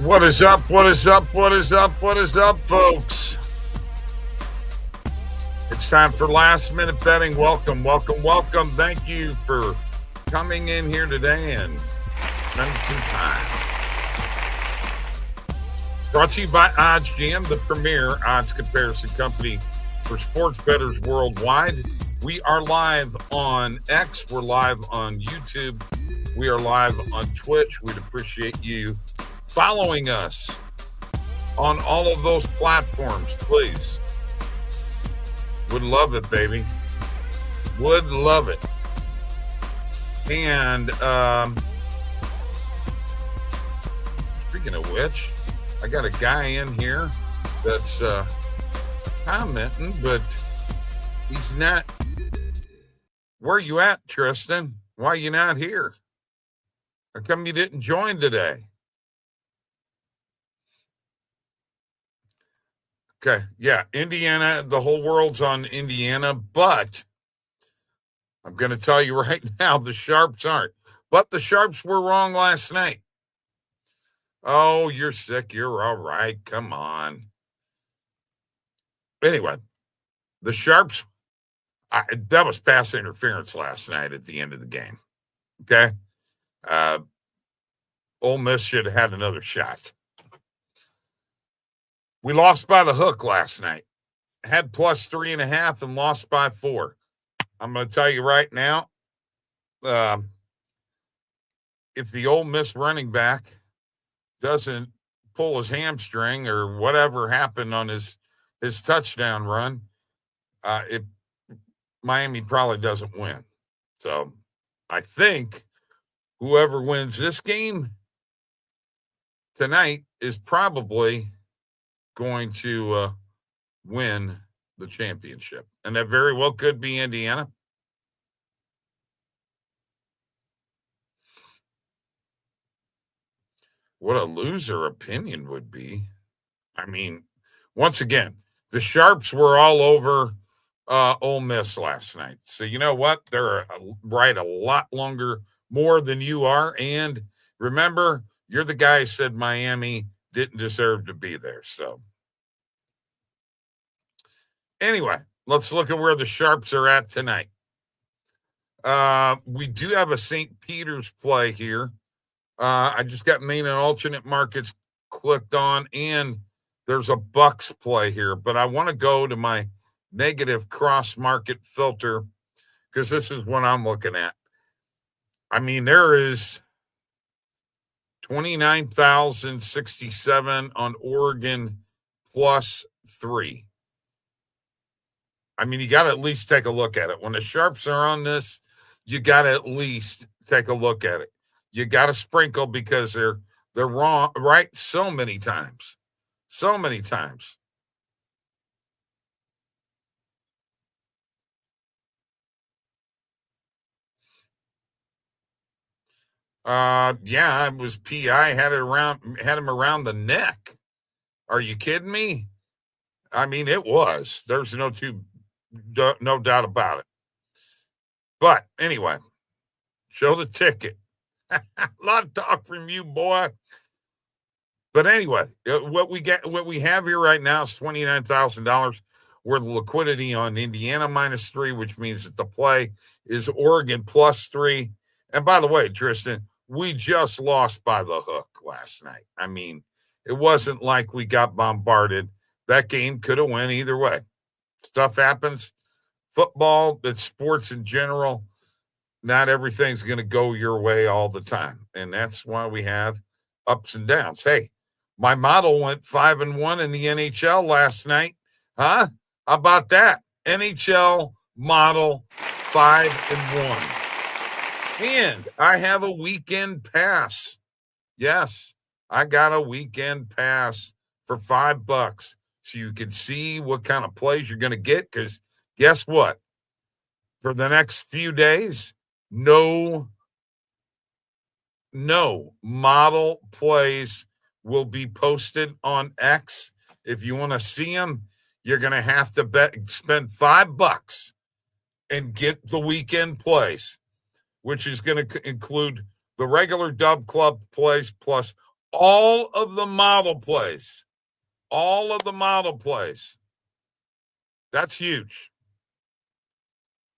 What is up? What is up? What is up? What is up, folks? It's time for last minute betting. Welcome, welcome, welcome. Thank you for coming in here today and spending some time. Brought to you by OddsJam, the premier odds comparison company for sports bettors worldwide. We are live on X. We're live on YouTube. We are live on Twitch. We'd appreciate you following us on all of those platforms, please. Would love it, baby. Would love it. And speaking of which, I got a guy in here that's commenting, but he's not. Where you at, Tristan? Why you not here? How come you didn't join today? Okay, yeah, Indiana, the whole world's on Indiana, but I'm going to tell you right now, the Sharps aren't. But the Sharps were wrong last night. Oh, you're sick. You're all right. Come on. Anyway, the Sharps, that was pass interference last night at the end of the game. Okay? Ole Miss should have had another shot. We lost by the hook last night. Had plus 3.5 and lost by 4. I'm going to tell you right now, if the Ole Miss running back doesn't pull his hamstring or whatever happened on his touchdown run, Miami probably doesn't win. So I think whoever wins this game tonight is probably going to win the championship. And that very well could be Indiana. What a loser opinion would be. I mean, once again, the Sharps were all over Ole Miss last night. So you know what? They're right a lot more than you are. And remember, you're the guy who said Miami didn't deserve to be there. So anyway, let's look at where the Sharps are at tonight. We do have a St. Peter's play here. I just got main and alternate markets clicked on, and there's a Bucks play here. But I want to go to my negative cross market filter because this is what I'm looking at. I mean, there is 29,067 on Oregon plus 3. I mean, you got to at least take a look at it. When the Sharps are on this, you got to at least take a look at it. You got to sprinkle because they're wrong, right? So many times. So many times. Yeah, it was PI, had him around the neck. Are you kidding me? I mean, it was. There's no doubt about it. But anyway, show the ticket. A lot of talk from you, boy. But anyway, what we have here right now is $29,000 worth of liquidity on Indiana minus 3, which means that the play is Oregon plus 3. And by the way, Tristan, we just lost by the hook last night. I mean, it wasn't like we got bombarded. That game could have went either way. Stuff happens. Football, it's sports in general. Not everything's going to go your way all the time. And that's why we have ups and downs. Hey, my model went 5-1 in the NHL last night. Huh? How about that? NHL model 5-1. And I have a weekend pass. Yes, I got a weekend pass for $5 so you can see what kind of plays you're going to get. Because guess what? For the next few days, no model plays will be posted on X. If you want to see them, you're going to have to spend $5 and get the weekend plays, which is going to include the regular Dub Club plays plus All of the model plays. All of the model plays. That's huge.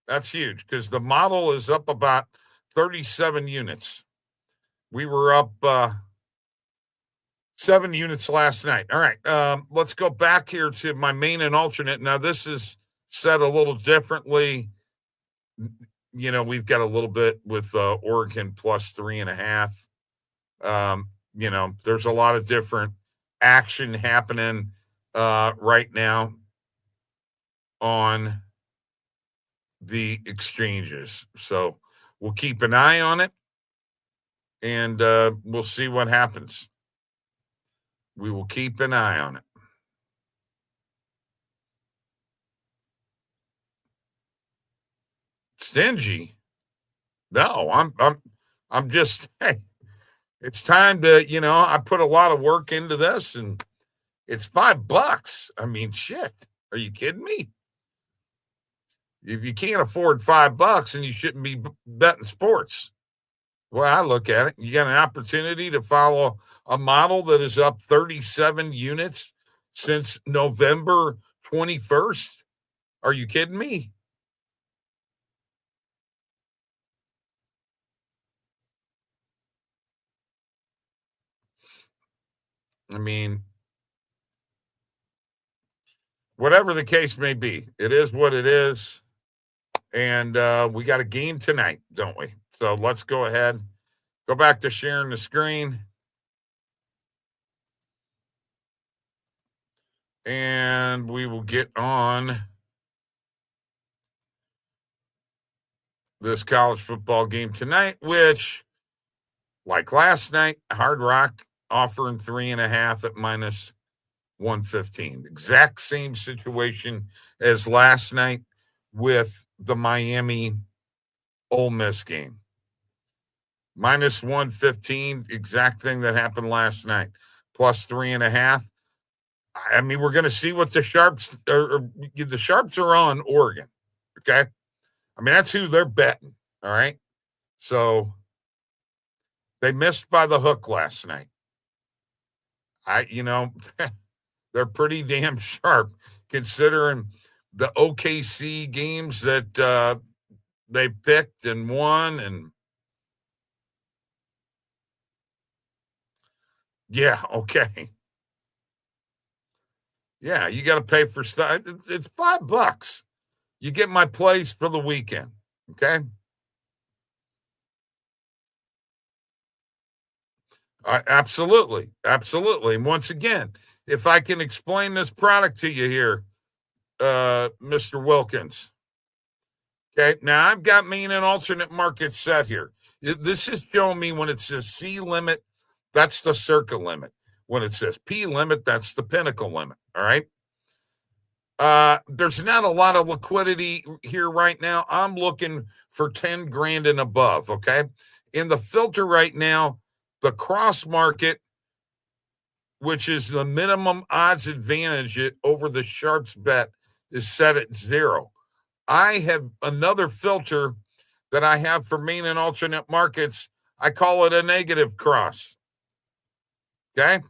That's huge because the model is up about 37 units. We were up 7 units last night. All right. Let's go back here to my main and alternate. Now, this is set a little differently. You know, we've got a little bit with Oregon plus 3.5. You know, there's a lot of different action happening right now on the exchanges. So we'll keep an eye on it and we'll see what happens. We will keep an eye on it. Stingy? No, I'm just, hey, it's time to, you know, I put a lot of work into this and it's $5. I mean, shit. Are you kidding me? If you can't afford $5, then you shouldn't be betting sports. Well, I look at it. You got an opportunity to follow a model that is up 37 units since November 21st. Are you kidding me? I mean, whatever the case may be, it is what it is. And we got a game tonight, don't we? So let's go ahead. Go back to sharing the screen. And we will get on this college football game tonight, which, like last night, Hard Rock offering 3.5 at minus 115. Exact same situation as last night with the Miami Ole Miss game. Minus 115, exact thing that happened last night. Plus 3.5. I mean, we're going to see what the Sharps the Sharps are on Oregon. Okay. I mean, that's who they're betting. All right. So they missed by the hook last night. They're pretty damn sharp considering the OKC games that they picked and won. And yeah, okay. Yeah, you got to pay for stuff. It's $5. You get my plays for the weekend. Okay. Absolutely. Absolutely. And once again, if I can explain this product to you here, Mr. Wilkins. Okay. Now I've got main and alternate markets set here. This is showing me when it says C limit, that's the circle limit. When it says P limit, that's the pinnacle limit. All right. There's not a lot of liquidity here right now. I'm looking for 10 grand and above. Okay. In the filter right now, the cross market, which is the minimum odds advantage over the Sharps bet, is set at 0. I have another filter that I have for main and alternate markets. I call it a negative cross. Okay.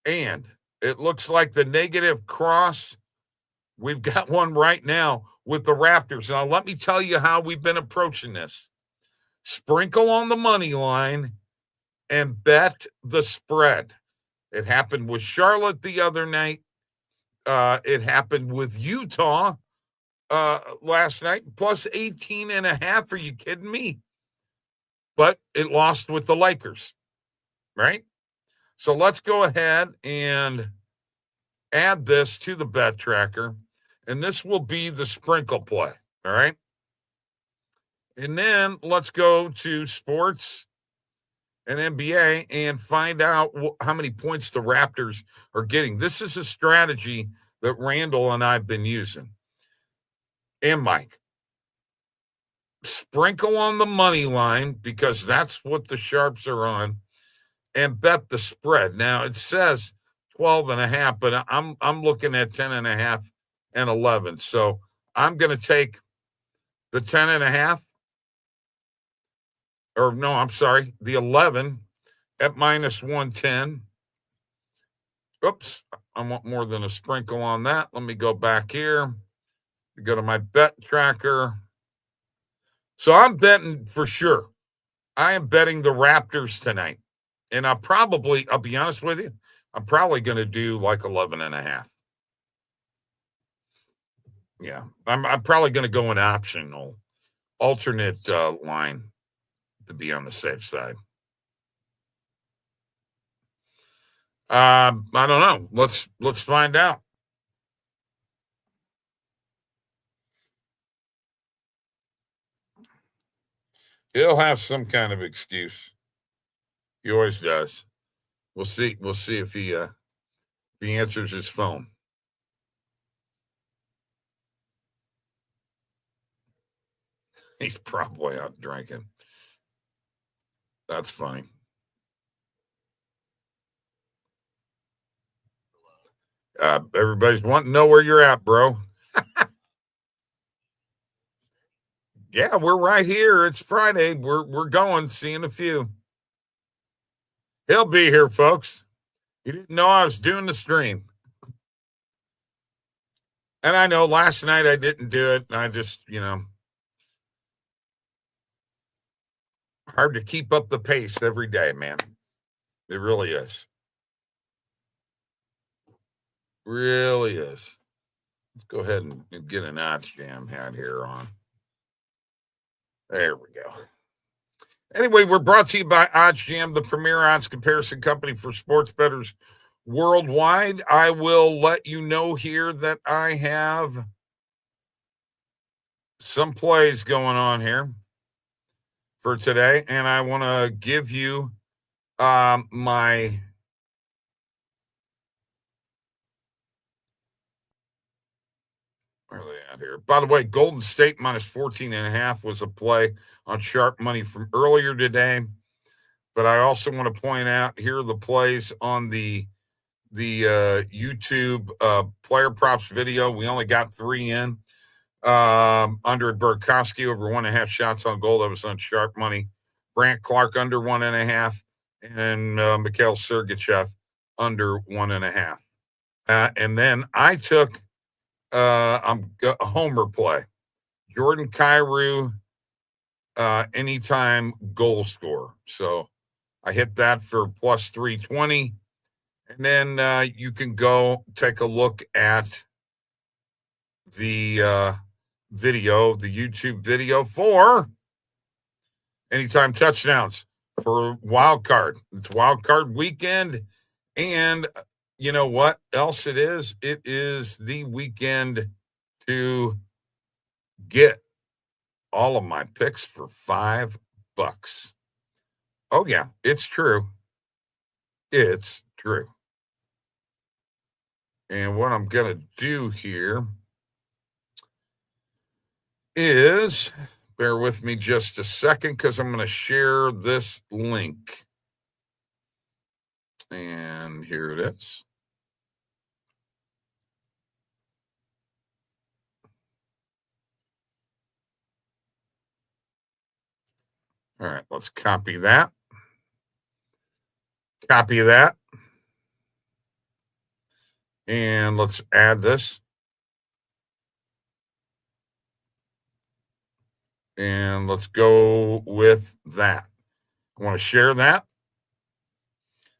And it looks like the negative cross, we've got one right now with the Raptors. Now, let me tell you how we've been approaching this. Sprinkle on the money line and bet the spread. It happened with Charlotte the other night. It happened with Utah last night, plus 18.5. Are you kidding me? But it lost with the Lakers, right? So let's go ahead and add this to the bet tracker, and this will be the sprinkle play, all right? And then let's go to sports and NBA and find out how many points the Raptors are getting. This is a strategy that Randall and I have been using. And Mike, sprinkle on the money line because that's what the Sharps are on, and bet the spread. Now it says 12.5, but I'm looking at 10.5 and 11. So I'm going to take the 10.5. Or no, I'm sorry, the 11, at minus 110. Oops, I want more than a sprinkle on that. Let me go back here. Go to my bet tracker. So I'm betting for sure. I am betting the Raptors tonight. And I'll be honest with you, I'm probably going to do like 11.5. Yeah, I'm probably going to go an optional alternate line to be on the safe side. I don't know. Let's find out. He'll have some kind of excuse. He always does. We'll see. We'll see if he answers his phone. He's probably out drinking. That's funny. Everybody's wanting to know where you're at, bro. Yeah, we're right here. It's Friday. We're going, seeing a few. He'll be here, folks. You didn't know I was doing the stream. And I know last night I didn't do it. I just, hard to keep up the pace every day, man. It really is. Really is. Let's go ahead and get an OddsJam hat here on. There we go. Anyway, we're brought to you by OddsJam, the premier odds comparison company for sports bettors worldwide. I will let you know here that I have some plays going on here for today, and I want to give you my where are they at here? By the way, Golden State minus 14.5 was a play on sharp money from earlier today. But I also want to point out here are the plays on the YouTube player props video. We only got 3 in. Under Burkowski over 1.5 shots on goal. That was on sharp money. Brant Clark under 1.5, and Mikhail Sergachev under 1.5. And then I took a homer play. Jordan Kyrou anytime goal score. So I hit that for plus 320. And then you can go take a look at the video, the YouTube video for anytime touchdowns for wild card. It's wild card weekend. And you know what else it is? It is the weekend to get all of my picks for $5. Oh, yeah, it's true. It's true. And what I'm going to do here is, bear with me just a second, because I'm going to share this link. And here it is. All right, let's copy that. Copy that. And let's add this. And let's go with that. I want to share that.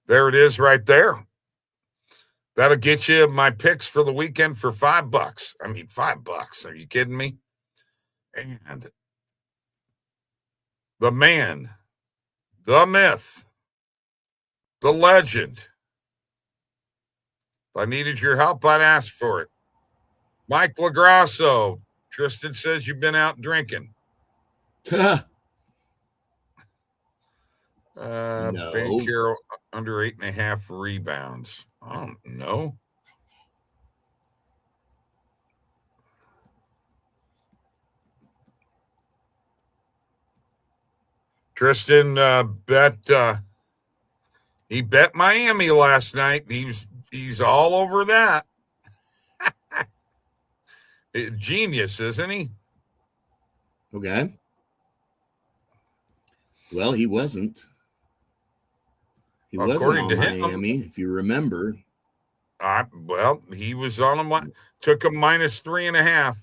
There it is right there. That'll get you my picks for the weekend for $5. I mean, $5. Are you kidding me? And the man, the myth, the legend. If I needed your help, I'd ask for it. Mike LaGrasso. Tristan says you've been out drinking. No. Ben Carroll under 8.5 rebounds. I don't know. Tristan he bet Miami last night. He's all over that. Genius, isn't he? Okay. Well, he wasn't. He wasn't on Miami, if you remember. Well, he was on took a -3.5.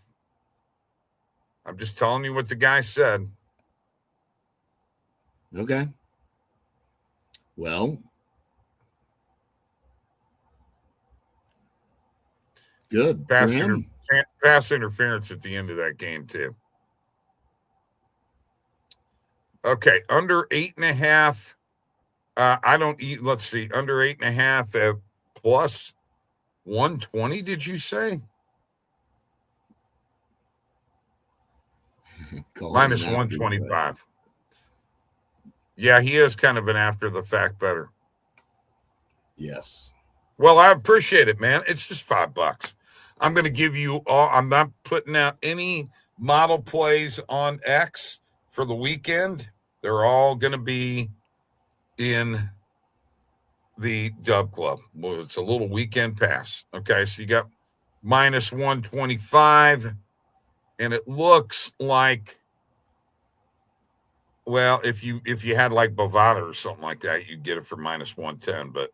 I'm just telling you what the guy said. Okay. Well, good for him. Pass interference at the end of that game, too. Okay, under 8.5. I don't eat. Let's see, under 8.5 at plus 120. Did you say? Minus 125. Yeah, he is kind of an after the fact better. Yes. Well, I appreciate it, man. It's just $5. I'm going to give you all. I'm not putting out any model plays on X for the weekend. They're all going to be in the Dub Club. Well, it's a little weekend pass. Okay, so you got minus 125, and it looks like, well, if you had like Bovada or something like that, you'd get it for minus 110. But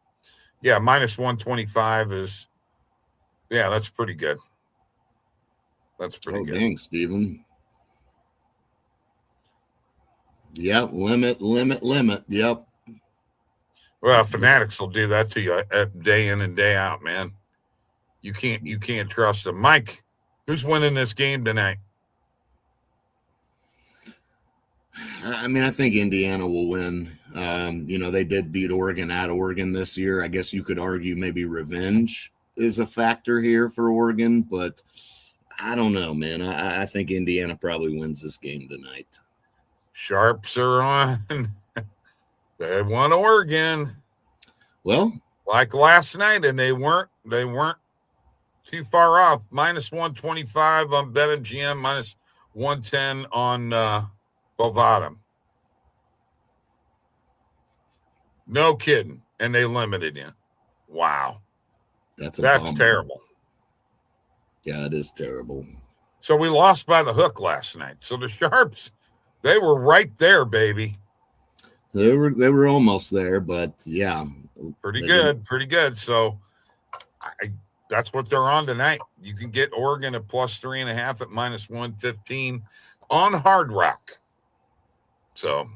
yeah, minus 125 is, yeah, that's pretty good. That's pretty good. Dang, Steven. Yep, limit. Yep. Well, Fanatics will do that to you day in and day out, man. You can't trust them. Mike, who's winning this game tonight? I mean, I think Indiana will win. They did beat Oregon at Oregon this year. I guess you could argue maybe revenge is a factor here for Oregon, but I don't know, man. I think Indiana probably wins this game tonight. Sharps are on. They won Oregon. Well, like last night, and they weren't too far off. Minus 125 on BetMGM, minus 110 on Bovada. No kidding. And they limited you. Wow. That's terrible. Yeah, it is terrible. So we lost by the hook last night. So the Sharps, they were right there, baby. They were almost there, but yeah. Pretty good. So that's what they're on tonight. You can get Oregon at plus 3.5 at minus 115 on Hard Rock. So,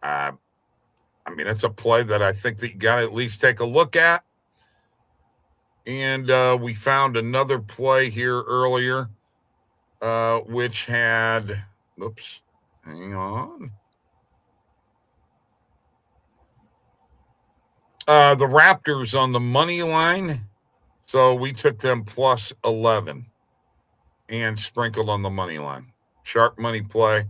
I mean, it's a play that I think that you got to at least take a look at. And we found another play here earlier, which had, hang on. The Raptors on the money line. So we took them plus 11 and sprinkled on the money line. Sharp money play.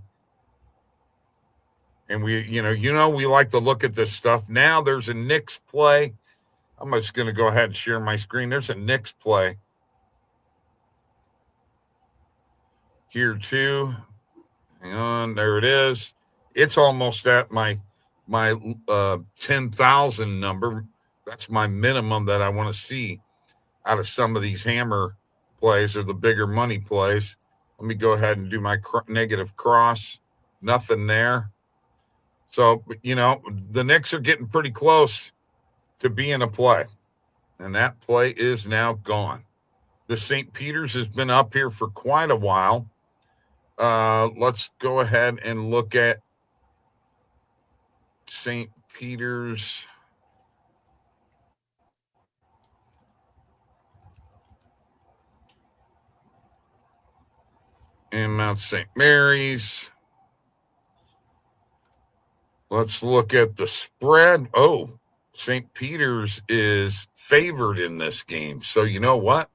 And we like to look at this stuff. Now there's a Knicks play. I'm just going to go ahead and share my screen. There's a Knicks play here too. Hang on, there it is. It's almost at my 10,000 number. That's my minimum that I want to see out of some of these hammer plays or the bigger money plays. Let me go ahead and do my negative cross. Nothing there. So, the Knicks are getting pretty close to being a play, and that play is now gone. The St. Peter's has been up here for quite a while. Let's go ahead and look at St. Peter's. And Mount St. Mary's. Let's look at the spread. Oh, St. Peter's is favored in this game. So you know what?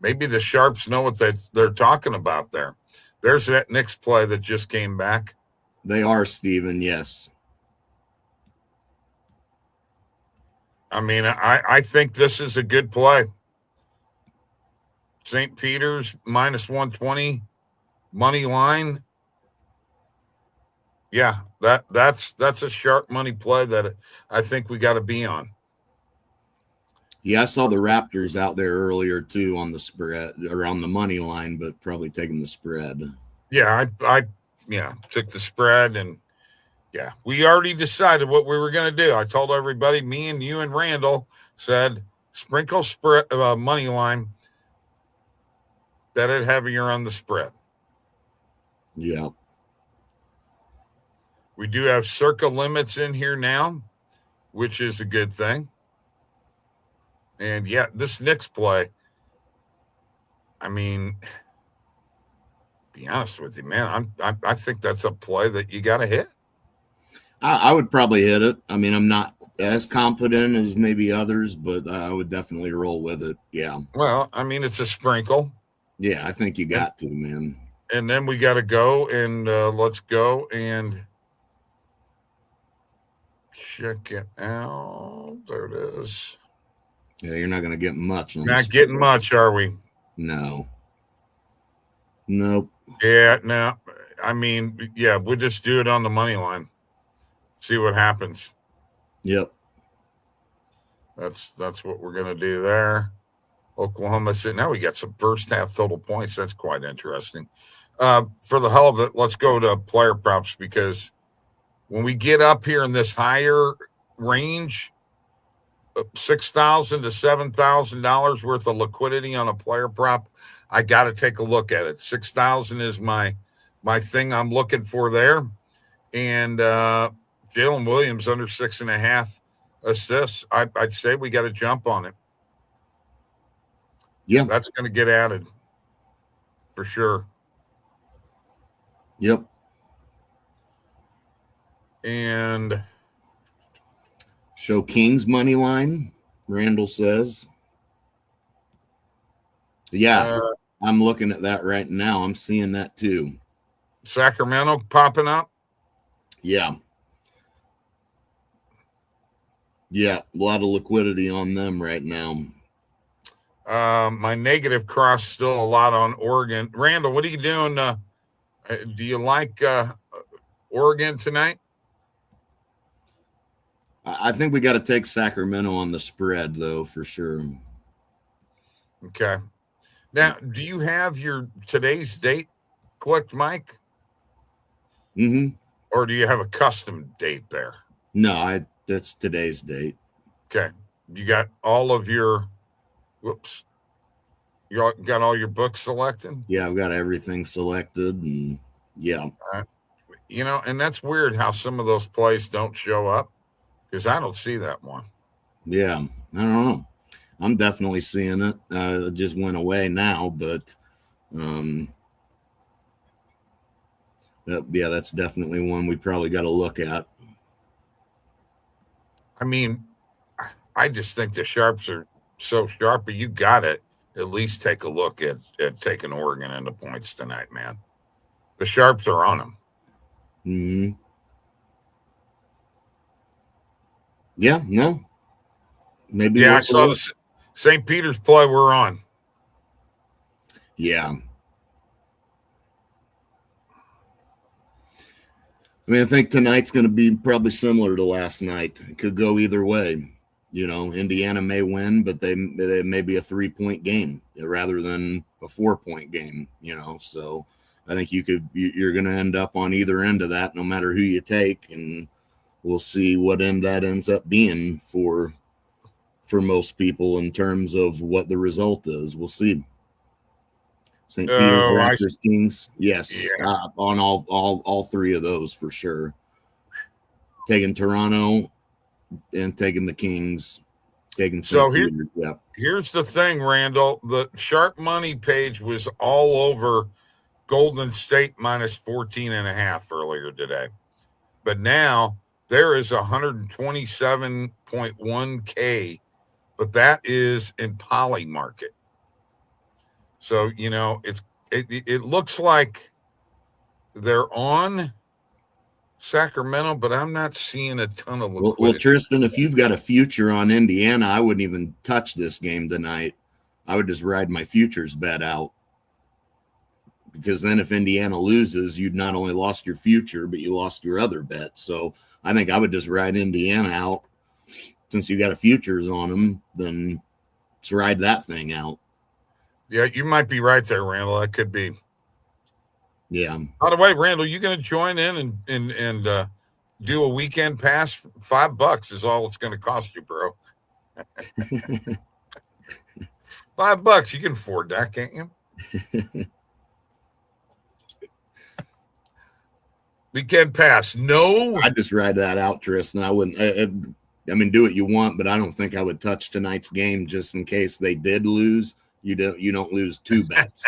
Maybe the Sharps know what they're talking about there. There's that Knicks play that just came back. They are, Steven, yes. I mean, I think this is a good play. St. Peter's minus 120 money line. Yeah, that's a sharp money play that I think we got to be on. Yeah, I saw the Raptors out there earlier too on the spread or on the money line, but probably taking the spread. Yeah, I took the spread, and Yeah, we already decided what we were going to do. I told everybody, me and you and Randall said, sprinkle spread money line, bet it heavier on the spread. Yeah. We do have circa limits in here now, which is a good thing. And yeah, this Knicks play, I mean, be honest with you, man, I think that's a play that you got to hit. I would probably hit it. I mean, I'm not as confident as maybe others, but I would definitely roll with it. Yeah. Well, I mean, it's a sprinkle. Yeah, I think you got to, man. And then we got to go and let's go and check it out. There it is. Yeah, you're not going to get much. Not getting much, are we? No. Nope. Yeah, no. I mean, yeah, we'll just do it on the money line. See what happens. Yep. That's what we're gonna do there. Oklahoma City. Now we got some first half total points. That's quite interesting. For the hell of it, let's go to player props, because when we get up here in this higher range, $6,000 to $7,000 worth of liquidity on a player prop, I got to take a look at it. 6,000 is my thing I'm looking for there, and Jalen Williams under 6.5 assists. I'd say we got to jump on it. Yeah, that's going to get added for sure. Yep. And show Kings money line, Randall says. Yeah, I'm looking at that right now. I'm seeing that too. Sacramento popping up. Yeah. Yeah, a lot of liquidity on them right now. My negative cross still a lot on Oregon. Randall, what are you doing? Do you like Oregon tonight? I think we got to take Sacramento on the spread, though, for sure. Okay. Now, do you have your today's date clicked, Mike? Mm-hmm. Or do you have a custom date there? No, that's today's date. Okay. You got all of your whoops. You got all your books selected? Yeah, I've got everything selected, and yeah. You know, and that's weird how some of those plays don't show up, because I don't see that one. Yeah, I don't know. I'm definitely seeing it. It just went away now, but yeah, that's definitely one we probably got to look at. I mean, I just think the sharps are so sharp, but you got to at least take a look at taking Oregon into points tonight, man. The sharps are on them. Mm-hmm. Yeah, no. Maybe. Yeah, I saw the St. Peter's play we're on. Yeah. I mean, I think tonight's going to be probably similar to last night. It could go either way. You know, Indiana may win, but they may be a 3-point game rather than a 4-point game, you know. So I think you're going to end up on either end of that, no matter who you take. And we'll see what end that ends up being for most people in terms of what the result is. We'll see. St. Peter's, Raptors, Kings. Yes. Yeah. On all three of those for sure. Taking Toronto and taking the Kings. Taking so here's the thing, Randall. The sharp money page was all over Golden State minus 14.5 earlier today. But now there is 127.1K, but that is in Poly Market. So, you know, it looks like they're on Sacramento, but I'm not seeing a ton of liquidity. Well, Tristan, if you've got a future on Indiana, I wouldn't even touch this game tonight. I would just ride my futures bet out. Because then if Indiana loses, you'd not only lost your future, but you lost your other bet. So I think I would just ride Indiana out. Since you got a futures on them, then let's ride that thing out. Yeah, you might be right there, Randall. That could be. Yeah. By the way, Randall, you going to join in and do a weekend pass. $5 is all it's going to cost you, bro. $5. You can afford that, can't you? Weekend pass. No. I'd just ride that out, Tristan. I wouldn't. I mean, do what you want, but I don't think I would touch tonight's game just in case they did lose. You don't lose 2 bets.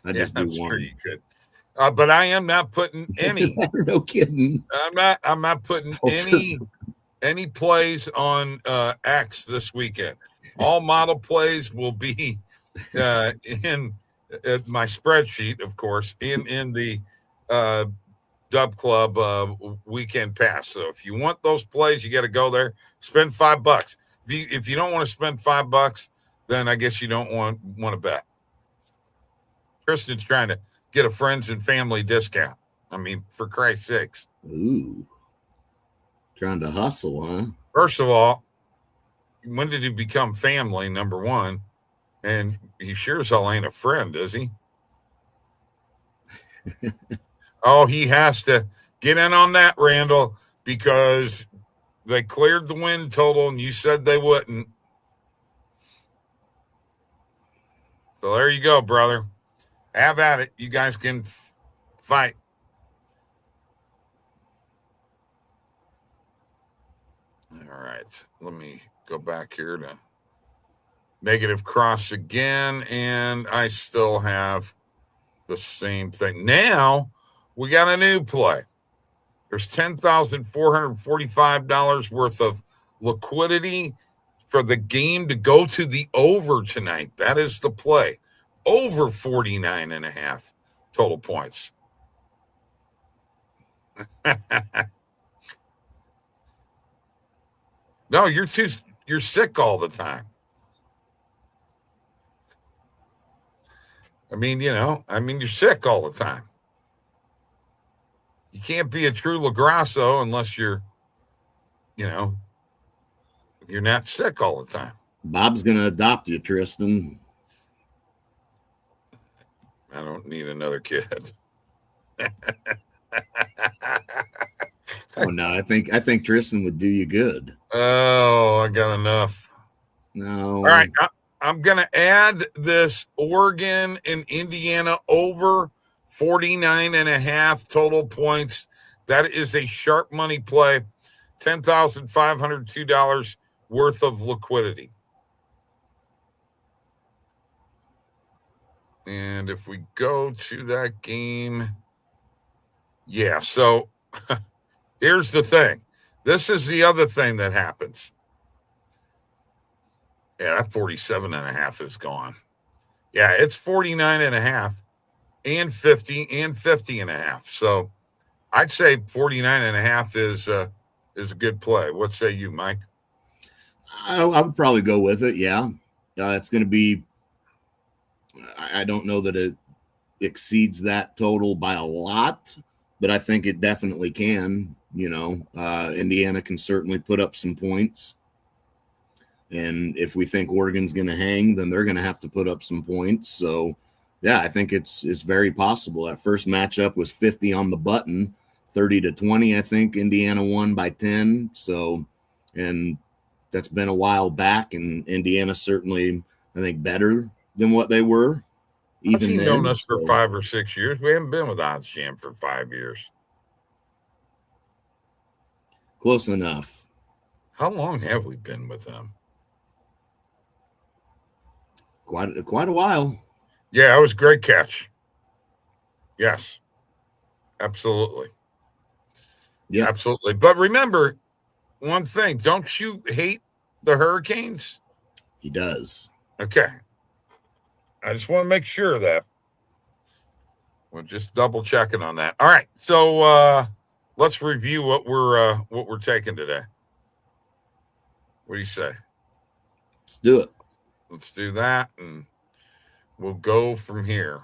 I just do I'm one. sure you could. But I am not putting any. No kidding. I'm not putting any plays on X this weekend. All model plays will be in my spreadsheet, of course, in the Dub Club weekend pass. So if you want those plays, you got to go there. Spend $5. If you don't want to spend $5, then I guess you don't want to bet. Kristen's trying to get a friends and family discount. I mean, for Christ's sakes. Ooh. Trying to hustle, huh? First of all, when did he become family, number one? And he sure as hell ain't a friend, is he? Oh, he has to get in on that, Randall, because they cleared the win total and you said they wouldn't. So there you go, brother. Have at it. You guys can fight. All right. Let me go back here to negative cross again, and I still have the same thing. Now we got a new play. There's $10,445 worth of liquidity for the game to go to the over tonight. That is the play. Over 49.5 total points. No, you're sick all the time. I mean, you're sick all the time. You can't be a true LaGrasso unless you're not sick all the time. Bob's going to adopt you, Tristan. I don't need another kid. Oh no, I think Tristan would do you good. Oh, I got enough. No. All right, I'm going to add this Oregon and Indiana over 49.5 total points. That is a sharp money play. $10,502 worth of liquidity. And if we go to that game, yeah, so here's the thing. This is the other thing that happens. Yeah, that 47.5 is gone. Yeah, it's 49.5 and 50 and 50.5. So I'd say 49.5 is a good play. What say you, Mike? I would probably go with it. Yeah, it's going to be. I don't know that it exceeds that total by a lot, but I think it definitely can. Indiana can certainly put up some points. And if we think Oregon's going to hang, then they're going to have to put up some points. So, yeah, I think it's very possible. That first matchup was 50 on the button, 30-20. I think Indiana won by 10. So, and that's been a while back, and Indiana certainly, I think, better than what they were. Even then, known us for 5 or 6 years. We haven't been with OddsJam for 5 years. Close enough. How long have we been with them? Quite a while. Yeah, it was a great catch. Yes, absolutely. Yeah, absolutely. But remember one thing: don't you hate the Hurricanes? He does. Okay. I just want to make sure of that. We're just double checking on that. All right, so let's review what we're taking today. What do you say? Let's do it. Let's do that, and we'll go from here.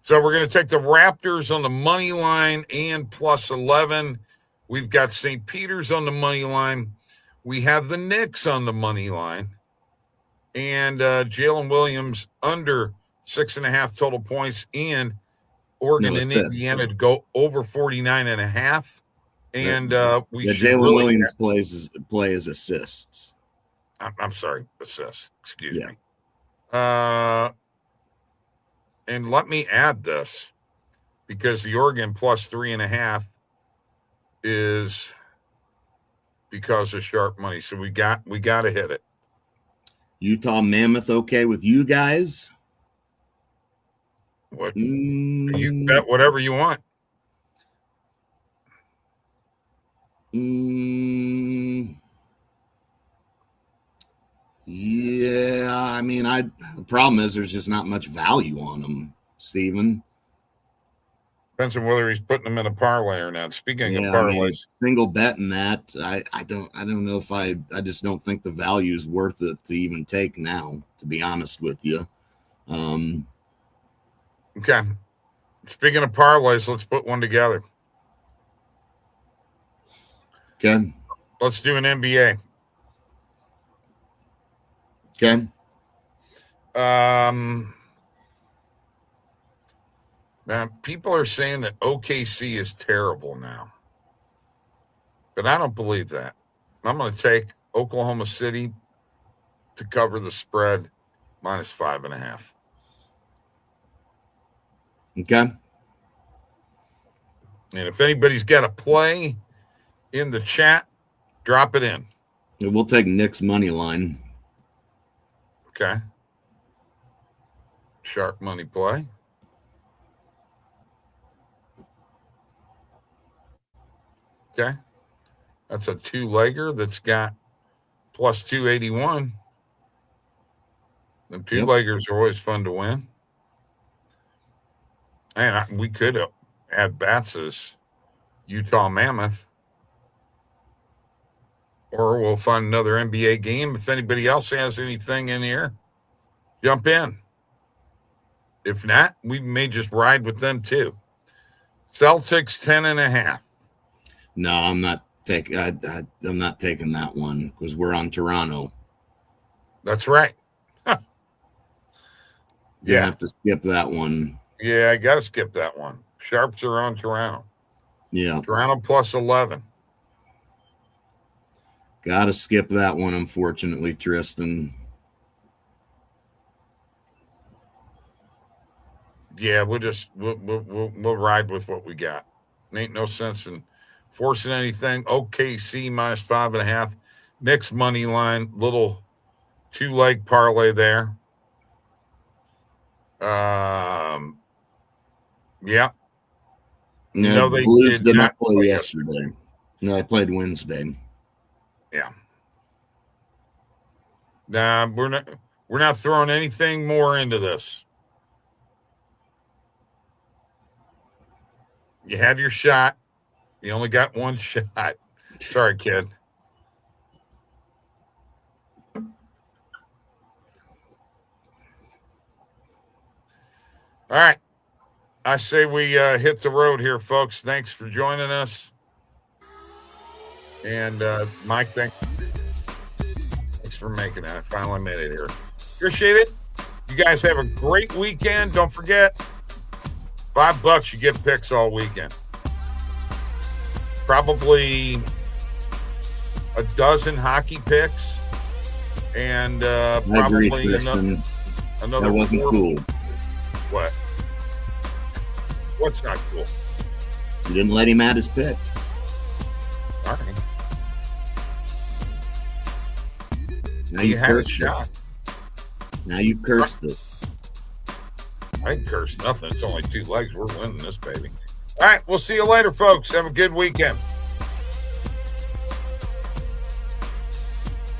So we're going to take the Raptors on the money line and plus 11. We've got St. Peter's on the money line. We have the Knicks on the money line. and Jalen Williams under 6.5 total points, and Oregon and Indiana to go over 49.5. And we should Jalen really Williams play as assists. I'm sorry, assists. Excuse me. And let me add this, because the Oregon plus 3.5 is because of sharp money. So we got to hit it. Utah Mammoth, okay with you guys? What you bet whatever you want. Yeah, I mean, the problem is there's just not much value on them, Steven. Depends on whether he's putting them in a parlay or not. Speaking of parlays, single betting that, I don't know if I just don't think the value is worth it to even take now, to be honest with you. Okay. Speaking of parlays, let's put one together. Okay. Let's do an NBA. Okay. Now, people are saying that OKC is terrible now, but I don't believe that. I'm going to take Oklahoma City to cover the spread minus 5.5. Okay. And if anybody's got a play in the chat, drop it in. We'll take Nick's money line. Okay. Sharp money play. Okay. That's a two-legger that's got plus 281. The two-leggers are always fun to win. And we could add Bats's Utah Mammoth. Or we'll find another NBA game. If anybody else has anything in here, jump in. If not, we may just ride with them too. Celtics 10.5. No, I'm not taking. I'm not taking that one because we're on Toronto. That's right. You have to skip that one. Yeah, I got to skip that one. Sharps are on Toronto. Yeah, Toronto plus 11. Got to skip that one, unfortunately, Tristan. Yeah, we'll ride with what we got. Ain't no sense in forcing anything. OKC minus 5.5. Nick's money line, little two-leg parlay there. Yeah. No, they Blues did not play yesterday. No, they played Wednesday. Yeah. Nah, we're not throwing anything more into this. You had your shot. You only got one shot. Sorry, kid. All right. I say we hit the road here, folks. Thanks for joining us. And Mike, thanks for making it. I finally made it here. Appreciate it. You guys have a great weekend. Don't forget, $5, you get picks all weekend. Probably a dozen hockey picks, and probably another. That wasn't cool. What? What's not cool? You didn't let him add his pick. All right. Now you cursed it. Now you cursed it. I didn't curse nothing. It's only two legs. We're winning this, baby. All right. We'll see you later, folks. Have a good weekend.